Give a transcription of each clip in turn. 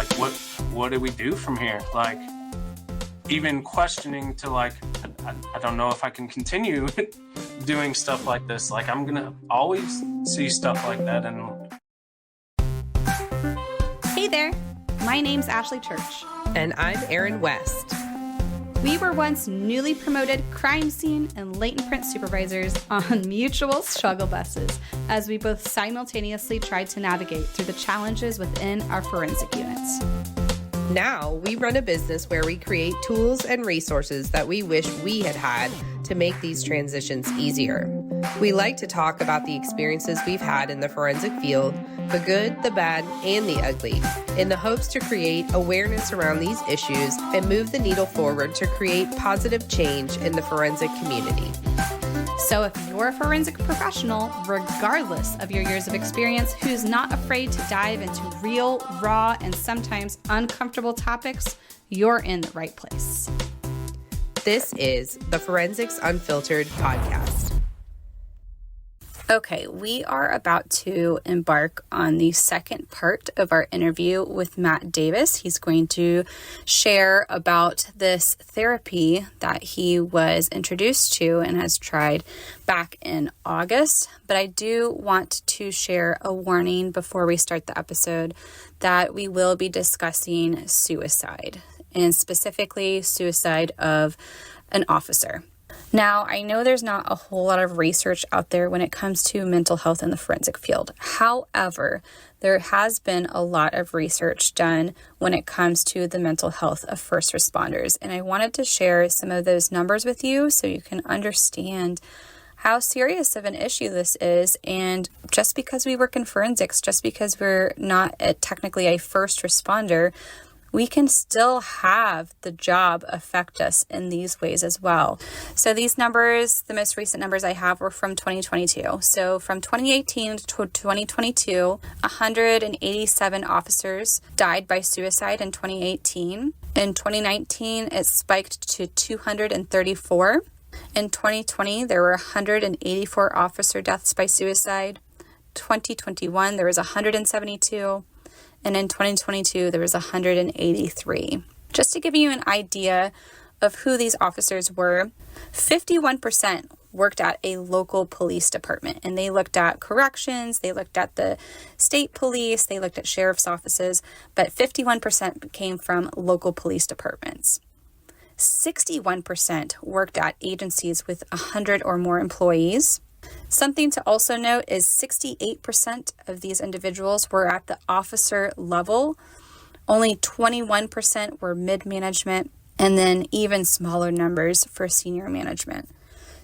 like, what do we do from here? Like, even questioning to like, I don't know if I can continue doing stuff like this. Like, I'm gonna always see stuff like that. And hey there, my name's Ashley Church. And I'm Erin West. We were once newly promoted crime scene and latent print supervisors on mutual struggle buses as we both simultaneously tried to navigate through the challenges within our forensic units. Now we run a business where we create tools and resources that we wish we had had to make these transitions easier. We like to talk about the experiences we've had in the forensic field, the good, the bad, and the ugly, in the hopes to create awareness around these issues and move the needle forward to create positive change in the forensic community. So if you're a forensic professional, regardless of your years of experience, who's not afraid to dive into real, raw, and sometimes uncomfortable topics, you're in the right place. This is the Forensics Unfiltered podcast. Okay, we are about to embark on the second part of our interview with Matt Davis. He's going to share about this therapy that he was introduced to and has tried back in August. But I do want to share a warning before we start the episode that we will be discussing suicide, and specifically suicide of an officer. Now, I know there's not a whole lot of research out there when it comes to mental health in the forensic field. However, there has been a lot of research done when it comes to the mental health of first responders. And I wanted to share some of those numbers with you so you can understand how serious of an issue this is. And just because we work in forensics, just because we're not technically a first responder, we can still have the job affect us in these ways as well. So these numbers, the most recent numbers I have were from 2022. So from 2018 to 2022, 187 officers died by suicide in 2018. In 2019, it spiked to 234. In 2020, there were 184 officer deaths by suicide. 2021, there was 172. And in 2022, there was 183. Just to give you an idea of who these officers were, 51% worked at a local police department. And they looked at corrections, they looked at the state police, they looked at sheriff's offices, but 51% came from local police departments. 61% worked at agencies with 100 or more employees. Something to also note is 68% of these individuals were at the officer level. Only 21% were mid-management, and then even smaller numbers for senior management.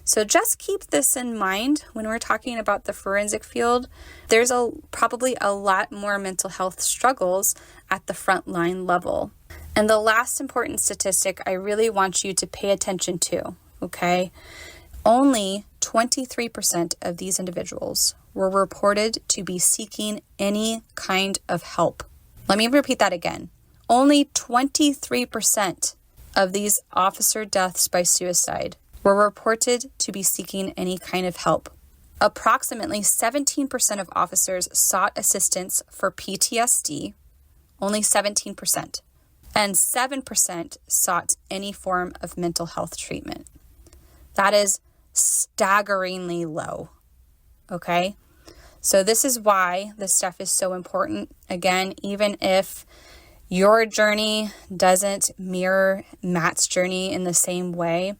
So just keep this in mind when we're talking about the forensic field. There's probably a lot more mental health struggles at the frontline level. And the last important statistic I really want you to pay attention to, okay? Only 23% of these individuals were reported to be seeking any kind of help. Let me repeat that again. Only 23% of these officer deaths by suicide were reported to be seeking any kind of help. Approximately 17% of officers sought assistance for PTSD, only 17%, and 7% sought any form of mental health treatment. That is staggeringly low. Okay? So this is why this stuff is so important. Again, even if your journey doesn't mirror Matt's journey in the same way,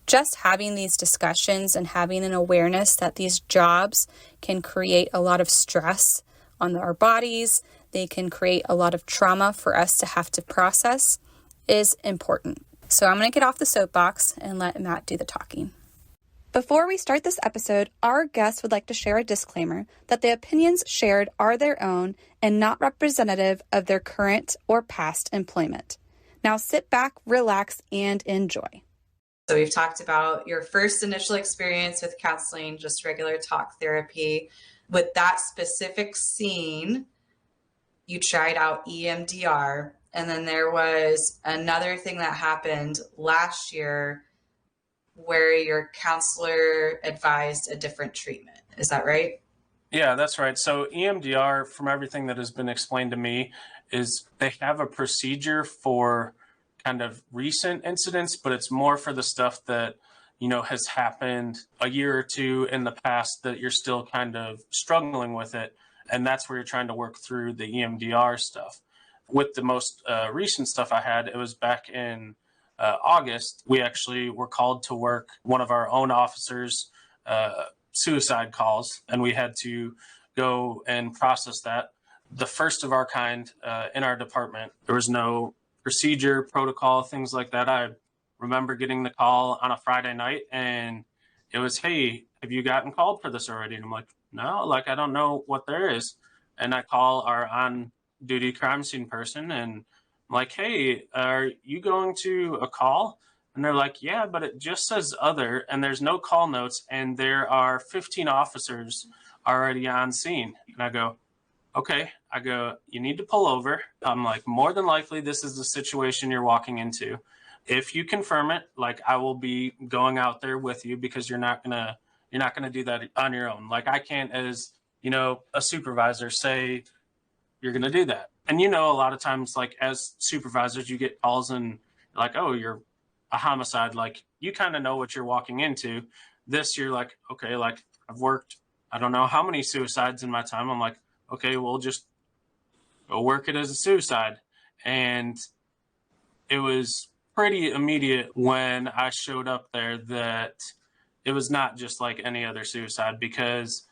just having these discussions and having an awareness that these jobs can create a lot of stress on our bodies, they can create a lot of trauma for us to have to process, is important. So I'm going to get off the soapbox and let Matt do the talking. Before we start this episode, our guests would like to share a disclaimer that the opinions shared are their own and not representative of their current or past employment. Now sit back, relax, and enjoy. So we've talked about your first initial experience with counseling, just regular talk therapy. With that specific scene, you tried out EMDR, and then there was another thing that happened last year where your counselor advised a different treatment. Is that right? yeah, that's right. So EMDR, from everything that has been explained to me, is they have a procedure for kind of recent incidents, but it's more for the stuff that, has happened a year or two in the past that you're still kind of struggling with it. And that's where you're trying to work through the EMDR stuff. With the most recent stuff I had, it was back in August. We actually were called to work one of our own officers' suicide calls, and we had to go and process that. The first of our kind in our department. There was no procedure, protocol, things like that. I remember getting the call on a Friday night, and it was, "Hey, have you gotten called for this already?" And I'm like, "No, I don't know what there is." And I call our on-duty crime scene person, and I'm like, "Hey, are you going to a call?" And they're like, "Yeah, but it just says other, and there's no call notes, and there are 15 officers already on scene." And I go, "Okay." I go, "You need to pull over." I'm like, "More than likely, this is the situation you're walking into. If you confirm it, I will be going out there with you, because you're not gonna do that on your own. I can't, as a supervisor, say you're gonna do that." And a lot of times, as supervisors, you get calls and "Oh, you're a homicide." You kind of know what you're walking into. This, you're like, "Okay, I've worked, I don't know how many suicides in my time." I'm like, "Okay, we'll just go work it as a suicide." And it was pretty immediate when I showed up there that it was not just like any other suicide, because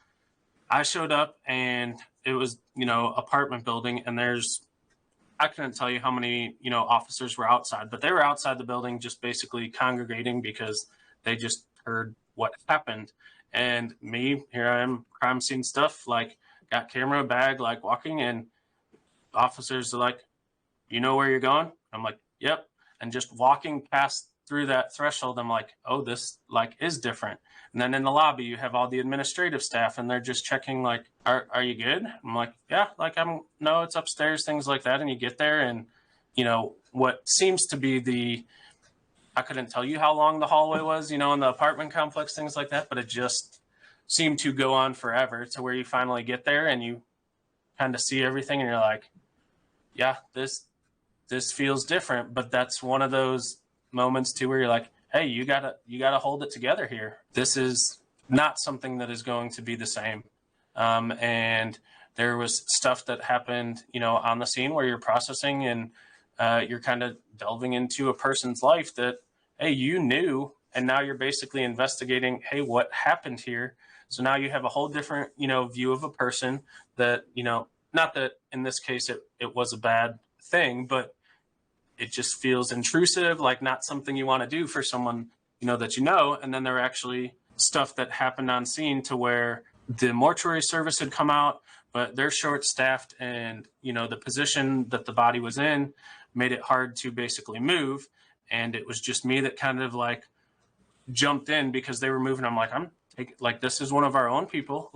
I showed up and it was, apartment building, and I couldn't tell you how many, officers were outside, but they were outside the building just basically congregating because they just heard what happened. And me, here I am, crime scene stuff, got camera bag, walking, and officers are like, "You know where you're going?" I'm like, "Yep." And just walking past through that threshold, I'm like, "Oh, this is different." And then in the lobby, you have all the administrative staff, and they're just checking, are you good? I'm like, "Yeah, no, it's upstairs," things like that. And you get there, and what seems to be I couldn't tell you how long the hallway was, in the apartment complex, things like that, but it just seemed to go on forever, to where you finally get there and you kind of see everything, and you're like, "Yeah, this feels different." But that's one of those moments too where you're like, "Hey, you gotta hold it together here. This is not something that is going to be the same." And there was stuff that happened, on the scene where you're processing, and you're kind of delving into a person's life that, hey, you knew, and now you're basically investigating, hey, what happened here? So now you have a whole different, view of a person that, not that in this case it was a bad thing, but it just feels intrusive, not something you want to do for someone, that And then there were actually stuff that happened on scene to where the mortuary service had come out, but they're short-staffed, and, the position that the body was in made it hard to basically move. And it was just me that kind of jumped in because they were moving. I'm like, this is one of our own people.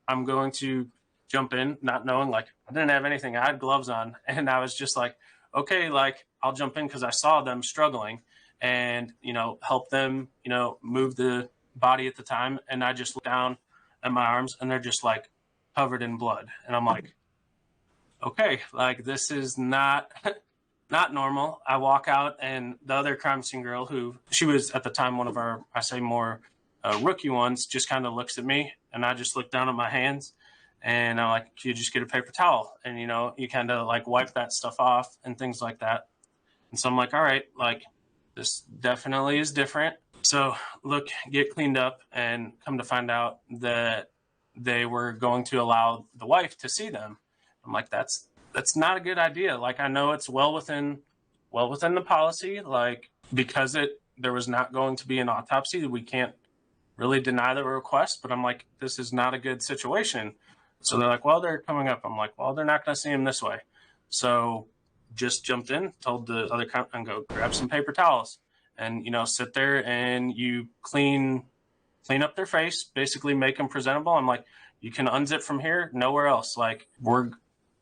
I'm going to jump in, not knowing, I didn't have anything. I had gloves on, and I was just like, okay, I'll jump in because I saw them struggling, and, help them, move the body at the time. And I just look down at my arms, and they're just covered in blood. And I'm like, okay, this is not normal. I walk out, and the other crime scene girl, who she was at the time one of our, I say more rookie ones, just kind of looks at me, and I just look down at my hands, and I'm like, "Can you just get a paper towel?" And, you kind of wipe that stuff off and things like that. And so I'm like, all right, this definitely is different. So get cleaned up, and come to find out that they were going to allow the wife to see them. I'm like, that's not a good idea. I know it's well within the policy, because there was not going to be an autopsy, we can't really deny the request, but I'm like, this is not a good situation. So they're like, "Well, they're coming up." I'm like, "Well, they're not going to see him this way." So just jumped in, told the other cop, and go grab some paper towels, and, sit there, and you clean up their face, basically make them presentable. I'm like, "You can unzip from here, nowhere else. We're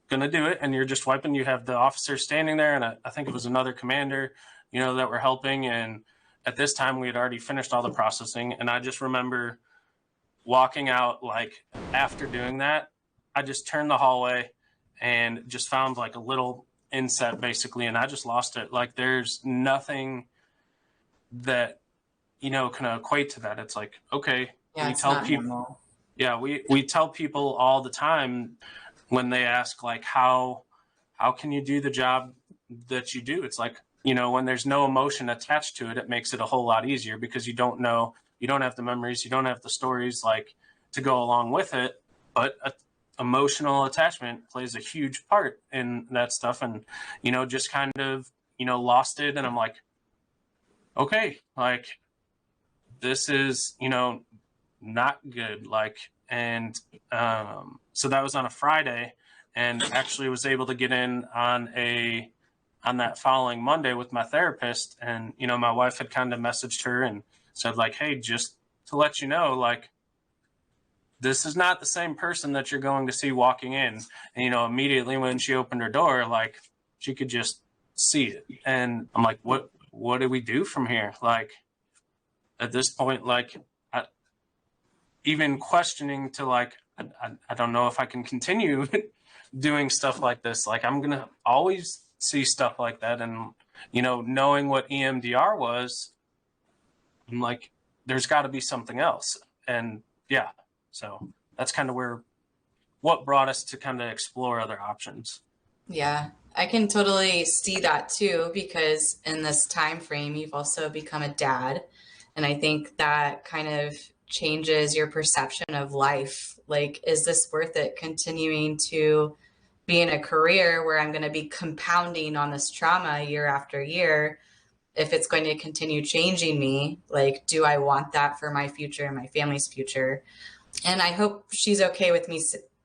going to do it." And you're just wiping. You have the officer standing there, and I think it was another commander, that were helping. And at this time we had already finished all the processing. And I just remember walking out, after doing that, I just turned the hallway, and just found like a little inset basically, and I just lost it. Like there's nothing that, can equate to that. It's like, okay, Yeah, we it's tell not people, normal. yeah, we tell people all the time when they ask like, how can you do the job that you do? It's like, when there's no emotion attached to it, it makes it a whole lot easier because you don't have the memories, you don't have the stories like to go along with it. But emotional attachment plays a huge part in that stuff. And, just kind of, lost it. And I'm like, okay, like this is, not good. Like, and so that was on a Friday, and actually was able to get in on that following Monday with my therapist. And, my wife had kind of messaged her and said like, hey, just to let you know, like, this is not the same person that you're going to see walking in. And, immediately when she opened her door, like she could just see it. And I'm like, what do we do from here? Like at this point, like even questioning to like, I don't know if I can continue doing stuff like this. Like I'm going to always see stuff like that. And, knowing what EMDR was, I'm like, there's got to be something else. And yeah, so that's kind of what brought us to kind of explore other options. Yeah, I can totally see that too, because in this time frame, you've also become a dad. And I think that kind of changes your perception of life. Like, is this worth it continuing to be in a career where I'm going to be compounding on this trauma year after year? If it's going to continue changing me, like, do I want that for my future and my family's future? And I hope she's okay with me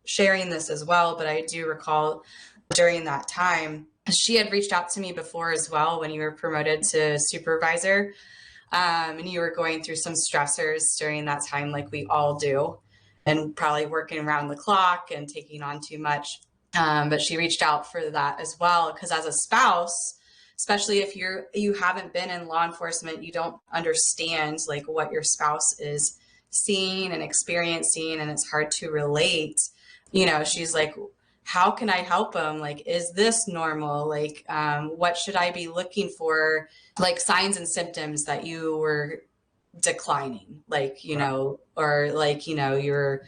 sharing this as well. But I do recall during that time, she had reached out to me before as well when you were promoted to supervisor. And you were going through some stressors during that time, like we all do, and probably working around the clock and taking on too much. But she reached out for that as well, because as a spouse, especially if you haven't been in law enforcement, you don't understand like what your spouse is seeing and experiencing, and it's hard to relate. She's like, how can I help them? Like, is this normal? Like, what should I be looking for? Like signs and symptoms that you were declining, like, or like, you're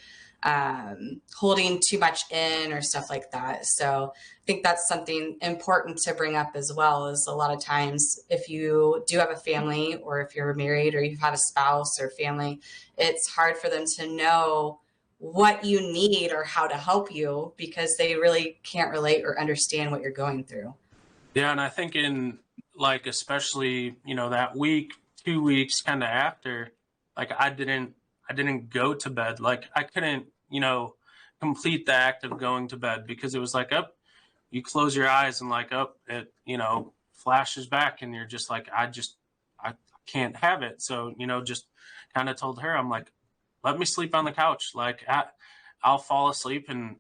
holding too much in or stuff like that. So I think that's something important to bring up as well, is a lot of times if you do have a family, or if you're married or you've had a spouse or family, it's hard for them to know what you need or how to help you, because they really can't relate or understand what you're going through. Yeah. And I think in like, especially, that week, 2 weeks kind of after, like I didn't go to bed. Like I couldn't, complete the act of going to bed, because it was like, you close your eyes and like, it, flashes back, and you're just like, I can't have it. So, just kind of told her, I'm like, let me sleep on the couch. Like I'll fall asleep, and,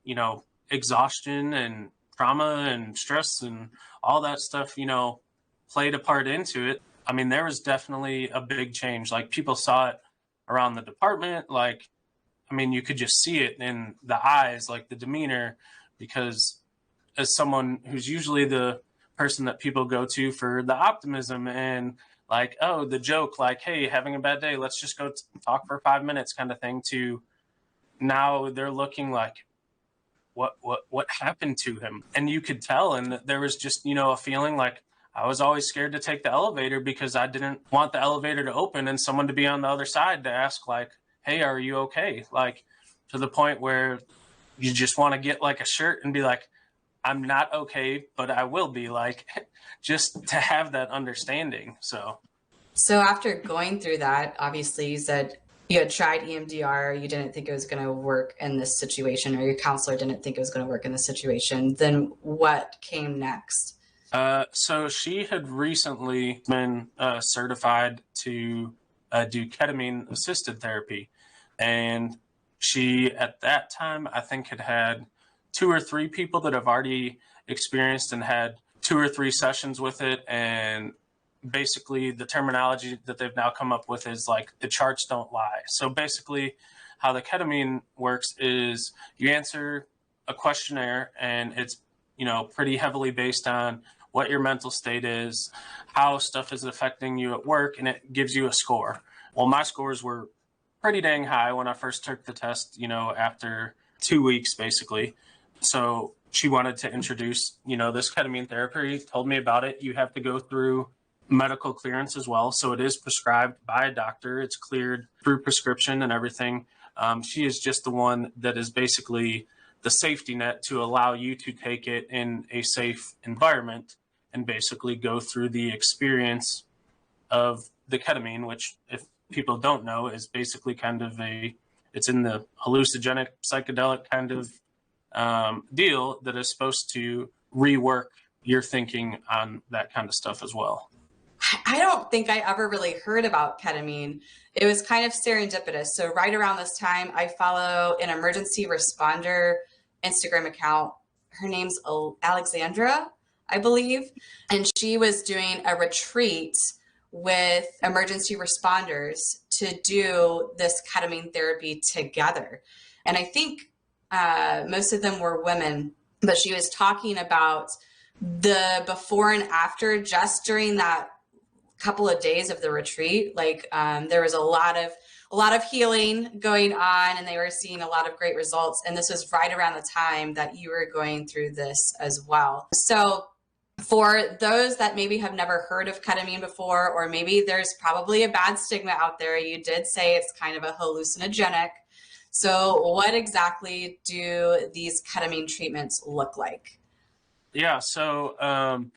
exhaustion and trauma and stress and all that stuff, played a part into it. I mean, there was definitely a big change. Like people saw it around the department. Like, I mean, you could just see it in the eyes, like the demeanor, because as someone who's usually the person that people go to for the optimism and like, oh, the joke, like, hey, having a bad day, let's just go talk for 5 minutes kind of thing, to now they're looking like, what happened to him? And you could tell. And there was just, a feeling like I was always scared to take the elevator, because I didn't want the elevator to open and someone to be on the other side to ask like, hey, are you okay? Like, to the point where you just want to get like a shirt and be like, I'm not okay, but I will be, like, just to have that understanding. So after going through that, obviously you said you had tried EMDR, you didn't think it was going to work in this situation, or your counselor didn't think it was going to work in this situation. Then what came next? So she had recently been certified to do ketamine assisted therapy. And she, at that time, I think had 2 or 3 people that have already experienced and had 2 or 3 sessions with it. And basically the terminology that they've now come up with is like, the charts don't lie. So basically how the ketamine works is you answer a questionnaire, and it's, pretty heavily based on what your mental state is, how stuff is affecting you at work, and it gives you a score. Well, my scores were pretty dang high when I first took the test, after 2 weeks, basically. So she wanted to introduce, this ketamine therapy, told me about it. You have to go through medical clearance as well. So it is prescribed by a doctor. It's cleared through prescription and everything. She is just the one that is basically the safety net to allow you to take it in a safe environment and basically go through the experience of the ketamine, which, if people don't know, is basically kind of it's in the hallucinogenic psychedelic kind of deal that is supposed to rework your thinking on that kind of stuff as well. I don't think I ever really heard about ketamine. It was kind of serendipitous. So right around this time, I follow an emergency responder Instagram account. Her name's Alexandra, I believe. And she was doing a retreat with emergency responders to do this ketamine therapy together. And I think most of them were women, but she was talking about the before and after just during that couple of days of the retreat. Like there was a lot of healing going on, and they were seeing a lot of great results. And this was right around the time that you were going through this as well. So for those that maybe have never heard of ketamine before, or maybe there's probably a bad stigma out there, you did say it's kind of a hallucinogenic. So what exactly do these ketamine treatments look like? Yeah, so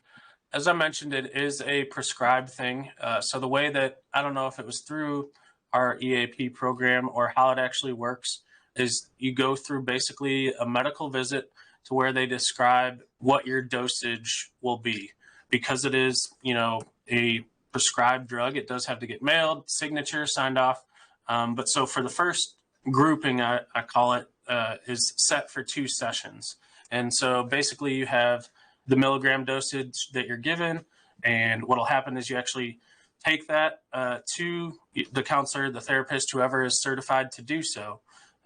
as I mentioned, it is a prescribed thing. So the way that, I don't know if it was through our EAP program or how it actually works, is you go through basically a medical visit to where they describe what your dosage will be. Because it is, a prescribed drug, it does have to get mailed, signature, signed off. But so for the first grouping, I call it, is set for 2 sessions. And so basically you have the milligram dosage that you're given, and what'll happen is you actually take that to the counselor, the therapist, whoever is certified to do so.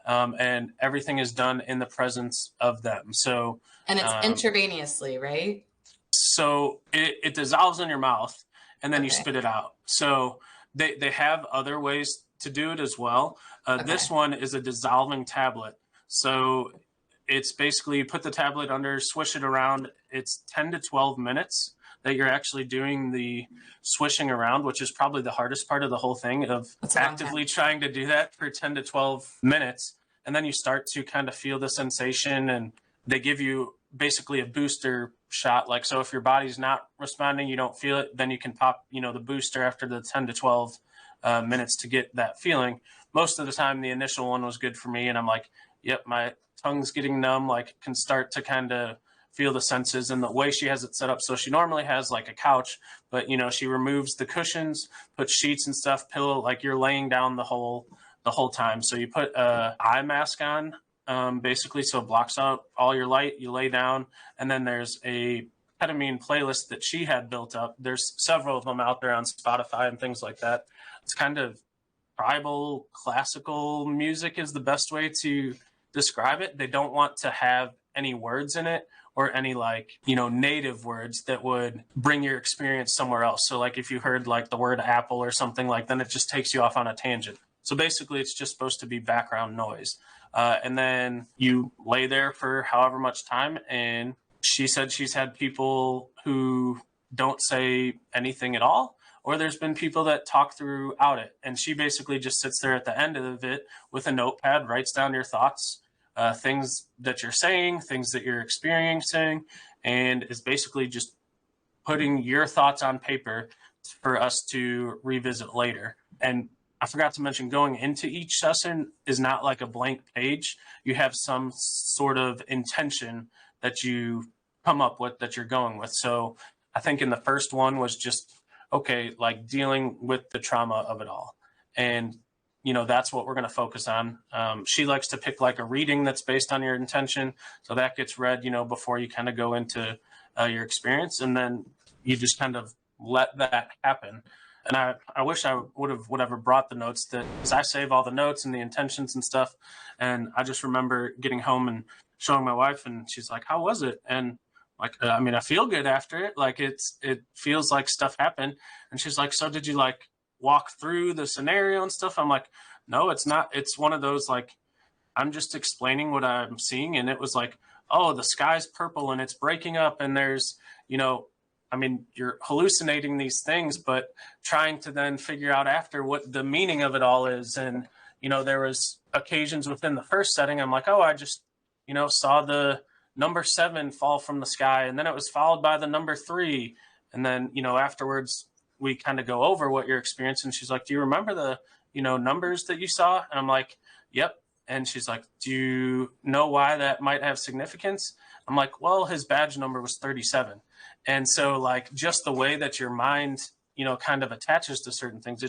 And everything is done in the presence of them. So, and it's intravenously, right? So it dissolves in your mouth, and then you Okay. spit it out. So they have other ways to do it as well. This one is a dissolving tablet. So it's basically, you put the tablet under, swish it around. It's 10 to 12 minutes that you're actually doing the swishing around, which is probably the hardest part of the whole thing, of actively trying to do that for 10 to 12 minutes. And then you start to kind of feel the sensation, and they give you basically a booster shot. Like, so if your body's not responding, you don't feel it, then you can pop, the booster after the 10 to 12 minutes to get that feeling. Most of the time, the initial one was good for me, and I'm like, yep, my tongue's getting numb, like can start to kind of feel the senses. And the way she has it set up, so she normally has like a couch, but she removes the cushions, puts sheets and stuff, pillow, like you're laying down the whole time. So you put a eye mask on, basically, so it blocks out all your light. You lay down, and then there's a ketamine playlist that she had built up. There's several of them out there on Spotify and things like that. It's kind of tribal classical music is the best way to describe it. They don't want to have any words in it, or any native words that would bring your experience somewhere else. So like if you heard like the word apple or something, like, then it just takes you off on a tangent. So basically it's just supposed to be background noise. And then you lay there for however much time. And she said she's had people who don't say anything at all, or there's been people that talk throughout it. And she basically just sits there at the end of it with a notepad, writes down your thoughts, things that you're saying, things that you're experiencing, and is basically just putting your thoughts on paper for us to revisit later. And I forgot to mention, going into each session is not like a blank page. You have some sort of intention that you come up with, that you're going with. So I think in the first one was just, okay, like dealing with the trauma of it all. And that's what we're going to focus on. She likes to pick like a reading that's based on your intention. So that gets read, before you kind of go into your experience. And then you just kind of let that happen. And I wish I would have brought the notes, because I save all the notes and the intentions and stuff. And I just remember getting home, and showing my wife, and she's like, how was it? And like, I mean, I feel good after it. Like it feels like stuff happened. And she's like, so did you like walk through the scenario and stuff? I'm like, no, it's not. It's one of those, like, I'm just explaining what I'm seeing. And it was like, oh, the sky's purple and it's breaking up. And there's, I mean, you're hallucinating these things, but trying to then figure out after what the meaning of it all is. And, there was occasions within the first setting, I'm like, oh, I just, saw the number 7 fall from the sky. And then it was followed by the number 3. And then, afterwards we kind of go over what you're experiencing. She's like, do you remember the, numbers that you saw? And I'm like, yep. And she's like, do you know why that might have significance? I'm like, well, his badge number was 37. And so like just the way that your mind, kind of attaches to certain things,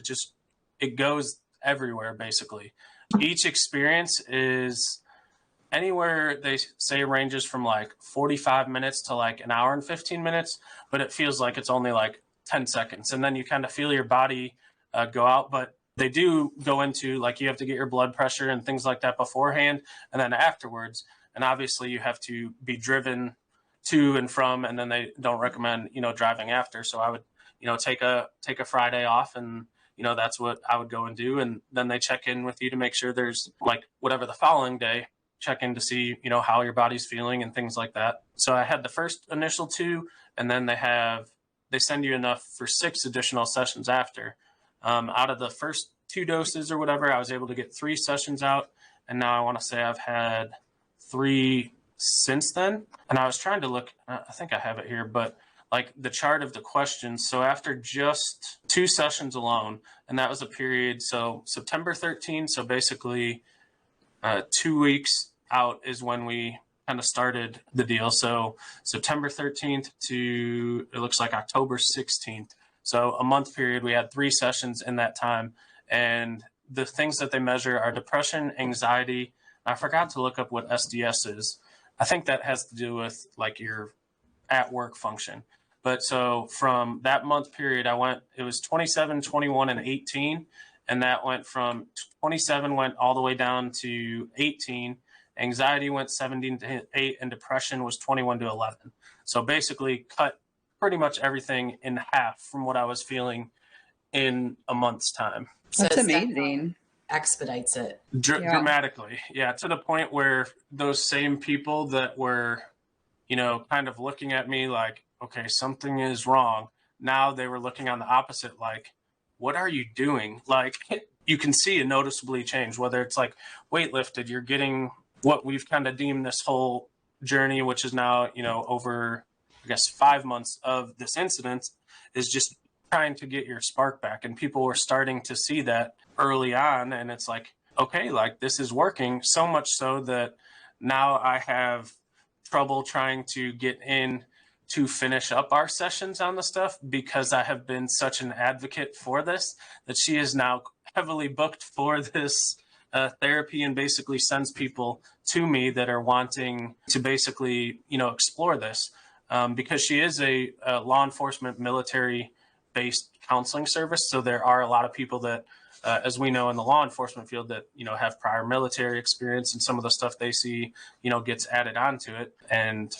it goes everywhere basically. Each experience is anywhere, they say, ranges from like 45 minutes to like an hour and 15 minutes, but it feels like it's only like 10 seconds. And then you kind of feel your body go out, but they do go into like, you have to get your blood pressure and things like that beforehand and then afterwards. And obviously you have to be driven to and from, and then they don't recommend, driving after. So I would, take a Friday off, and, that's what I would go and do. And then they check in with you to make sure there's like whatever the following day, check in to see, how your body's feeling and things like that. So I had the first initial 2, and then they send you enough for 6 additional sessions after. Out of the first 2 doses or whatever, I was able to get 3 sessions out. And now I want to say I've had 3 since then. And I was trying to look, I think I have it here, but like the chart of the questions. So after just 2 sessions alone, and that was a period, so September 13, so basically 2 weeks out is when we kind of started the deal. So September 13th to, it looks like October 16th. So a month period, we had 3 sessions in that time. And the things that they measure are depression, anxiety. I forgot to look up what SDS is. I think that has to do with like your at work function. But so from that month period, it was 27, 21, and 18. And that went from 27 went all the way down to 18. Anxiety went 17 to 8, and depression was 21 to 11. So basically cut pretty much everything in half from what I was feeling in a month's time. That's amazing. Expedites it. Dramatically. Yeah. To the point where those same people that were, kind of looking at me like, okay, something is wrong. Now they were looking on the opposite, like, what are you doing? Like, you can see a noticeably change, whether it's like weightlifted, you're getting what we've kind of deemed this whole journey, which is now, over, I guess, 5 months of this incident, is just trying to get your spark back. And people were starting to see that early on. And it's like, okay, like this is working, so much so that now I have trouble trying to get in to finish up our sessions on the stuff, because I have been such an advocate for this that she is now heavily booked for this therapy, and basically sends people to me that are wanting to basically, explore this, because she is a law enforcement military based counseling service. So there are a lot of people that, as we know in the law enforcement field, that, have prior military experience, and some of the stuff they see, gets added onto it. And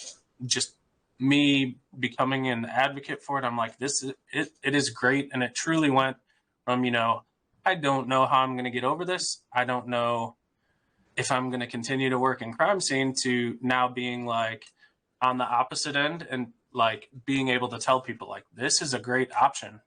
just me becoming an advocate for it, I'm like, it is great. And it truly went from, I don't know how I'm going to get over this. I don't know if I'm going to continue to work in crime scene, to now being like on the opposite end, and like being able to tell people like, this is a great option.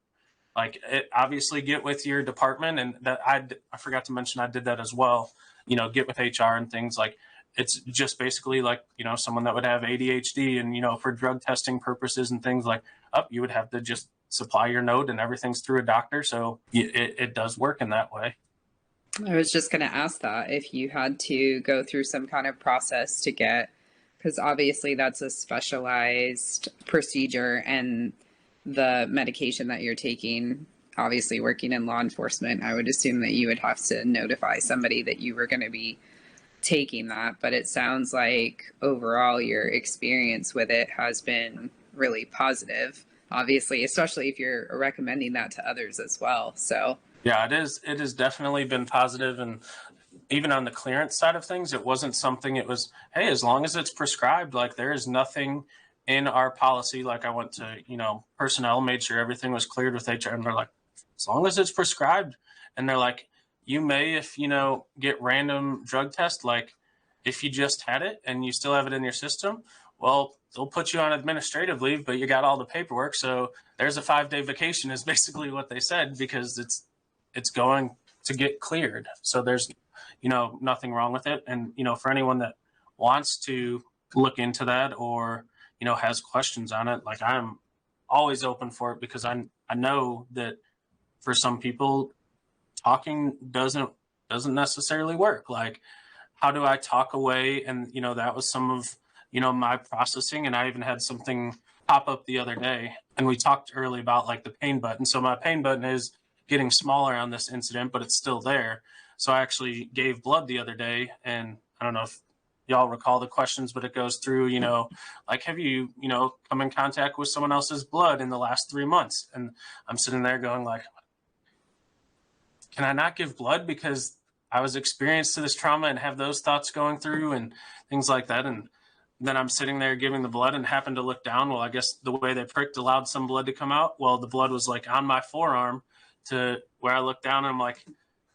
Like, it, obviously get with your department, and that I forgot to mention, I did that as well, get with HR and things. Like, it's just basically like, someone that would have ADHD, and, for drug testing purposes and things, like, you would have to just supply your note, and everything's through a doctor. So it does work in that way. I was just going to ask that if you had to go through some kind of process to get, because obviously that's a specialized procedure, and the medication that you're taking, obviously working in law enforcement, I would assume that you would have to notify somebody that you were going to be taking that. But it sounds like overall your experience with it has been really positive, obviously, especially if you're recommending that to others as well. So yeah, it has definitely been positive. And even on the clearance side of things, it wasn't something, it was, hey, as long as it's prescribed, like there is nothing in our policy. Like I went to, personnel, made sure everything was cleared with HR, and they're like, as long as it's prescribed. And they're like, you may, if, get random drug tests, like if you just had it and you still have it in your system, well, they'll put you on administrative leave, but you got all the paperwork. So there's a 5-day vacation is basically what they said, because it's going to get cleared. So there's, nothing wrong with it. And, for anyone that wants to look into that or, has questions on it, like I'm always open for it, because I know that for some people talking doesn't necessarily work. Like, how do I talk away? And, that was some of, my processing. And I even had something pop up the other day, and we talked early about like the pain button. So my pain button is getting smaller on this incident, but it's still there. So I actually gave blood the other day, and I don't know if y'all recall the questions, but it goes through, like, have you, come in contact with someone else's blood in the last 3 months? And I'm sitting there going like, can I not give blood because I was experienced to this trauma and have those thoughts going through and things like that? And then I'm sitting there giving the blood and happened to look down. Well, I guess the way they pricked allowed some blood to come out. Well, the blood was like on my forearm to where I looked down, and I'm like,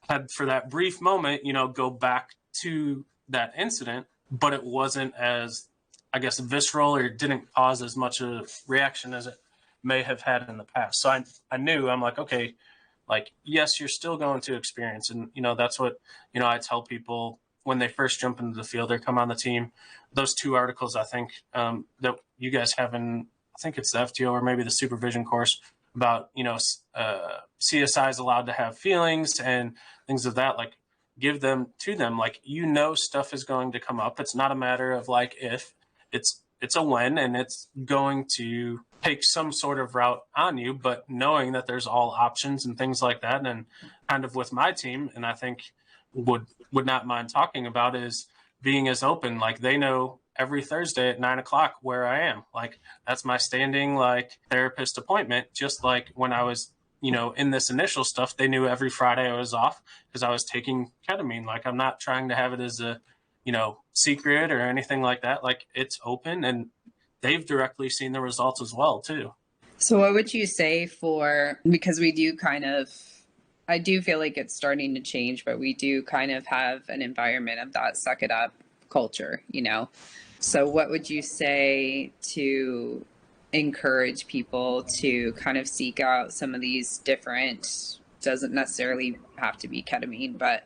had for that brief moment, go back to that incident, but it wasn't as, I guess, visceral, or didn't cause as much a reaction as it may have had in the past. So I knew, I'm like, okay, like, yes, you're still going to experience. And, that's what, I tell people when they first jump into the field or come on the team. Those 2 articles, I think, that you guys have in, I think it's the FTO or maybe the supervision course about, CSI is allowed to have feelings and things of that, like, give them to them. Like, stuff is going to come up. It's not a matter of like, if it's a when, and it's going to take some sort of route on you, but knowing that there's all options and things like that. And kind of with my team, and I think would not mind talking about, is being as open. Like, they know every Thursday at 9:00 where I am. Like, that's my standing like therapist appointment. Just like when I was, in this initial stuff, they knew every Friday I was off because I was taking ketamine. Like, I'm not trying to have it as a, secret or anything like that. Like, it's open, and they've directly seen the results as well too. So what would you say because we do I do feel like it's starting to change, but we do kind of have an environment of that suck it up culture, So what would you say to encourage people to kind of seek out some of these different, doesn't necessarily have to be ketamine, but,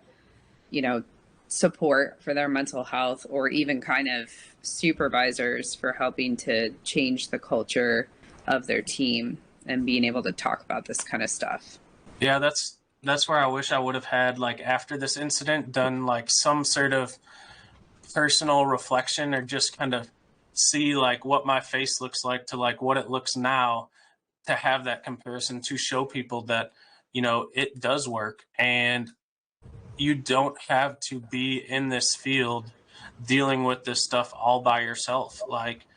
support for their mental health, or even kind of supervisors for helping to change the culture of their team and being able to talk about this kind of stuff? Yeah, that's where I wish I would have had, like, after this incident, done like some sort of personal reflection, or just kind of see like what my face looks like to like what it looks now, to have that comparison, to show people that, it does work, and you don't have to be in this field dealing with this stuff all by yourself. Like,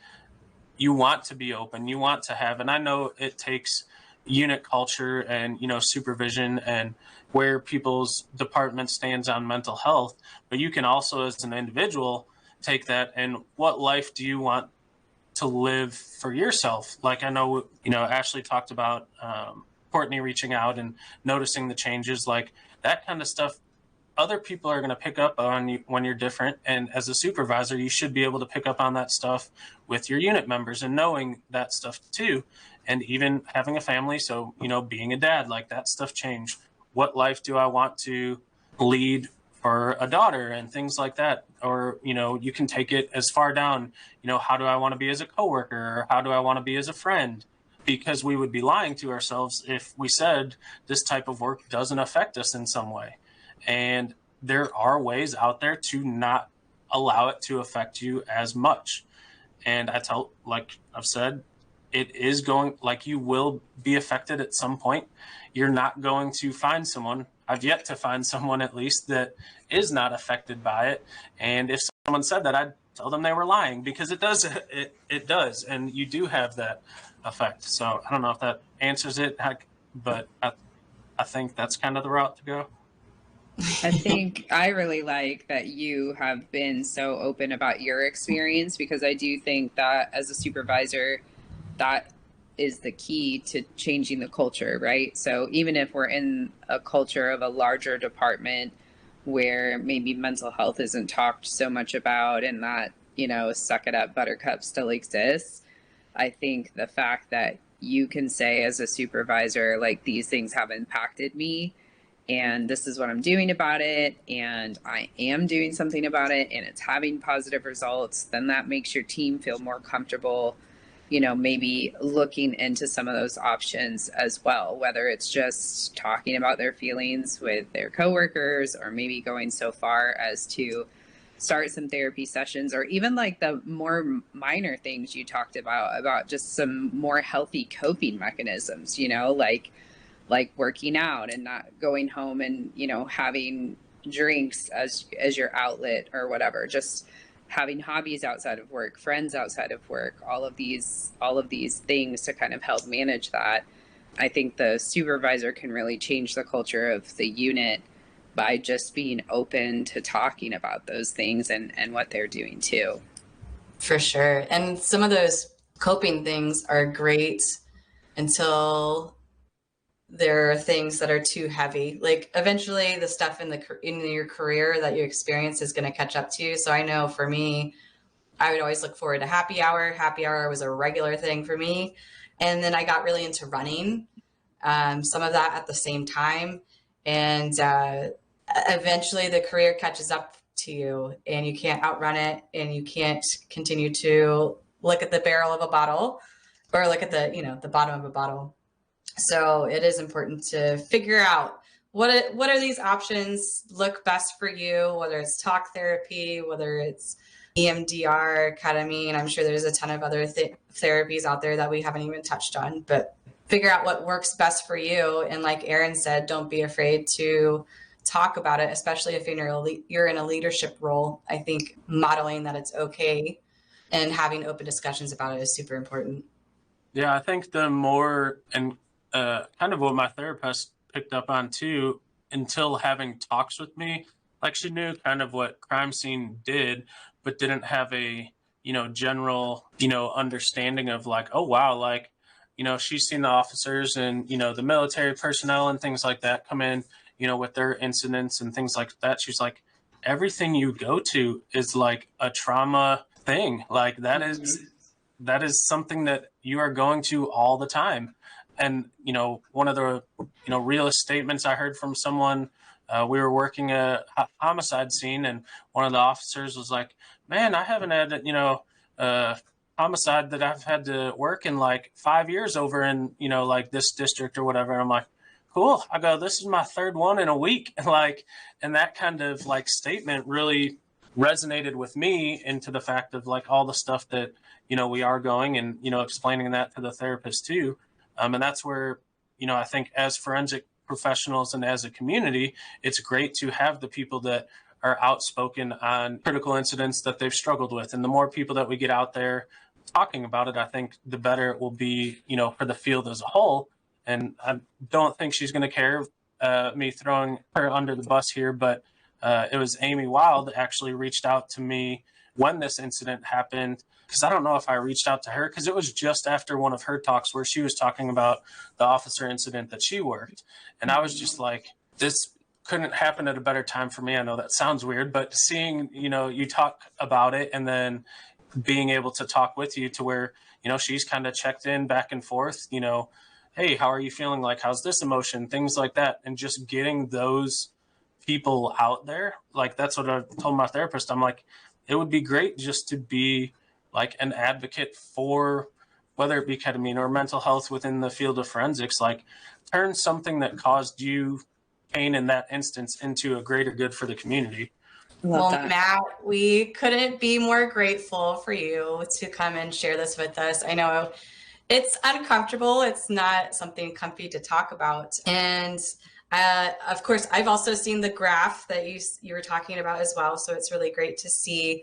you want to be open, you want to have, and I know it takes unit culture and, supervision and where people's department stands on mental health, but you can also, as an individual, take that and what life do you want to live for yourself? Like, I know, Ashley talked about Courtney reaching out and noticing the changes, like that kind of stuff. Other people are going to pick up on you when you're different. And as a supervisor, you should be able to pick up on that stuff with your unit members and knowing that stuff too. And even having a family. So, being a dad, like that stuff changed. What life do I want to lead for a daughter and things like that? Or, you can take it as far down, how do I want to be as a coworker, or how do I want to be as a friend? Because we would be lying to ourselves if we said this type of work doesn't affect us in some way. And there are ways out there to not allow it to affect you as much. And like I've said, it is going, like, you will be affected at some point. You're not going to find someone, I've yet to find someone at least, that is not affected by it. And if someone said that, I'd tell them they were lying, because it does, it does. And you do have that effect. So I don't know if that answers it, but I think that's kind of the route to go. I think I really like that you have been so open about your experience, because I do think that as a supervisor, that is the key to changing the culture, right? So even if we're in a culture of a larger department where maybe mental health isn't talked so much about, and that, suck it up buttercup still exists, I think the fact that you can say as a supervisor, like, these things have impacted me and this is what I'm doing about it, and I am doing something about it, and it's having positive results, then that makes your team feel more comfortable, maybe looking into some of those options as well, whether it's just talking about their feelings with their coworkers, or maybe going so far as to start some therapy sessions, or even like the more minor things you talked about just some more healthy coping mechanisms, like working out and not going home and having drinks as your outlet or whatever, just having hobbies outside of work, friends outside of work, all of these things to kind of help manage that. I think the supervisor can really change the culture of the unit by just being open to talking about those things and what they're doing too. For sure. And some of those coping things are great until there are things that are too heavy. Like eventually the stuff in your career that you experience is going to catch up to you. So I know for me, I would always look forward to happy hour. Happy hour was a regular thing for me. And then I got really into running, some of that at the same time. And eventually the career catches up to you and you can't outrun it, and you can't continue to look at the barrel of a bottle or look at the bottom of a bottle. So it is important to figure out what are these options look best for you, whether it's talk therapy, whether it's EMDR, ketamine. I'm sure there's a ton of other therapies out there that we haven't even touched on, but figure out what works best for you. And like Erin said, don't be afraid to talk about it, especially if you're in a leadership role. I think modeling that it's okay and having open discussions about it is super important. Yeah, I think the more, and kind of what my therapist picked up on too, until having talks with me, like she knew kind of what crime scene did, but didn't have a, general, understanding of like, oh, wow, like, she's seen the officers and, the military personnel and things like that come in, with their incidents and things like that. She's like, everything you go to is like a trauma thing. Like that is something that you are going to all the time. And, one of the, realest statements I heard from someone, we were working a homicide scene, and one of the officers was like, man, I haven't had, a homicide that I've had to work in like 5 years over in, like this district or whatever. And I'm like, cool. I go, this is my third one in a week. And that kind of like statement really resonated with me into the fact of like all the stuff that, we are going and, explaining that to the therapist too. And that's where, I think as forensic professionals and as a community, it's great to have the people that are outspoken on critical incidents that they've struggled with. And the more people that we get out there talking about it, I think the better it will be, for the field as a whole. And I don't think she's going to care me throwing her under the bus here, but it was Amy Wild that actually reached out to me when this incident happened, because I don't know if I reached out to her, because it was just after one of her talks where she was talking about the officer incident that she worked. And I was just like, this couldn't happen at a better time for me. I know that sounds weird, but seeing, you talk about it and then being able to talk with you to where, she's kind of checked in back and forth, hey, how are you feeling? Like, how's this emotion? Things like that. And just getting those people out there. Like, that's what I told my therapist. I'm like, it would be great just to be like an advocate for whether it be ketamine or mental health within the field of forensics, like turn something that caused you pain in that instance into a greater good for the community. Well, Matt, we couldn't be more grateful for you to come and share this with us. I know it's uncomfortable. It's not something comfy to talk about. And of course, I've also seen the graph that you were talking about as well. So it's really great to see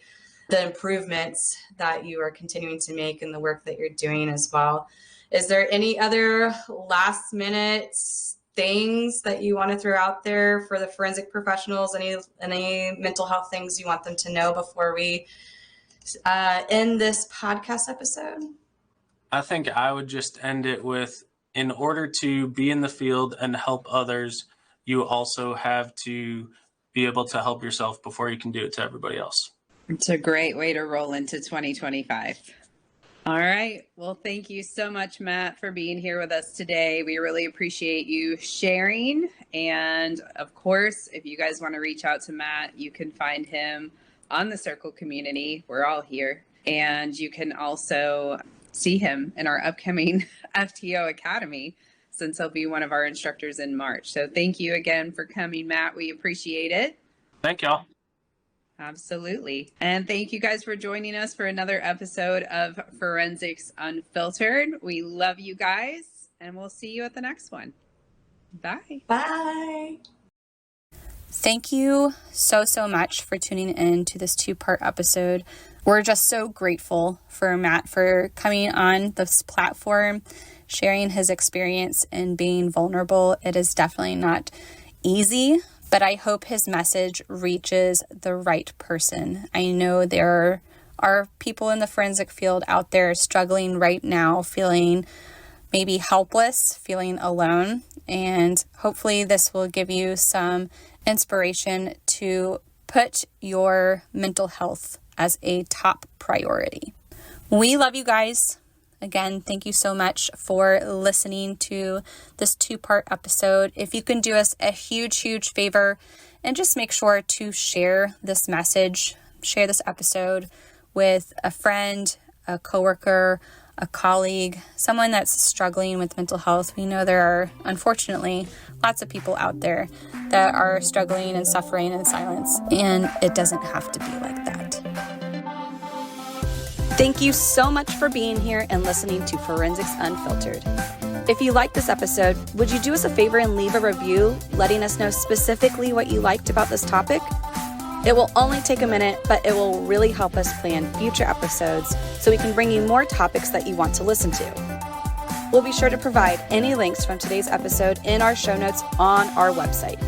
the improvements that you are continuing to make in the work that you're doing as well. Is there any other last minute things that you want to throw out there for the forensic professionals? Any mental health things you want them to know before we end this podcast episode? I think I would just end it with, in order to be in the field and help others, you also have to be able to help yourself before you can do it to everybody else. It's a great way to roll into 2025. All right. Well, thank you so much, Matt, for being here with us today. We really appreciate you sharing. And of course, if you guys want to reach out to Matt, you can find him on the Circle community. We're all here. And you can also see him in our upcoming FTO Academy, since he'll be one of our instructors in March. So thank you again for coming, Matt. We appreciate it. Thank y'all. Absolutely. And thank you guys for joining us for another episode of Forensics Unfiltered. We love you guys, and we'll see you at the next one. Bye. Bye. Thank you so much for tuning in to this 2-part episode. We're just so grateful for Matt for coming on this platform, sharing his experience and being vulnerable. It is definitely not easy, but I hope his message reaches the right person. I know there are people in the forensic field out there struggling right now, feeling maybe helpless, feeling alone, and hopefully this will give you some inspiration to put your mental health as a top priority. We love you guys. Again, thank you so much for listening to this 2-part episode. If you can do us a huge favor and just make sure to share this message, share this episode with a friend, a coworker, a colleague, someone that's struggling with mental health. We know there are, unfortunately, lots of people out there that are struggling and suffering in silence, and it doesn't have to be like that. Thank you so much for being here and listening to Forensics Unfiltered. If you liked this episode, would you do us a favor and leave a review letting us know specifically what you liked about this topic? It will only take a minute, but it will really help us plan future episodes so we can bring you more topics that you want to listen to. We'll be sure to provide any links from today's episode in our show notes on our website.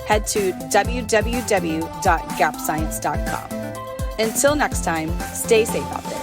Head to www.gapscience.com. Until next time, stay safe out there.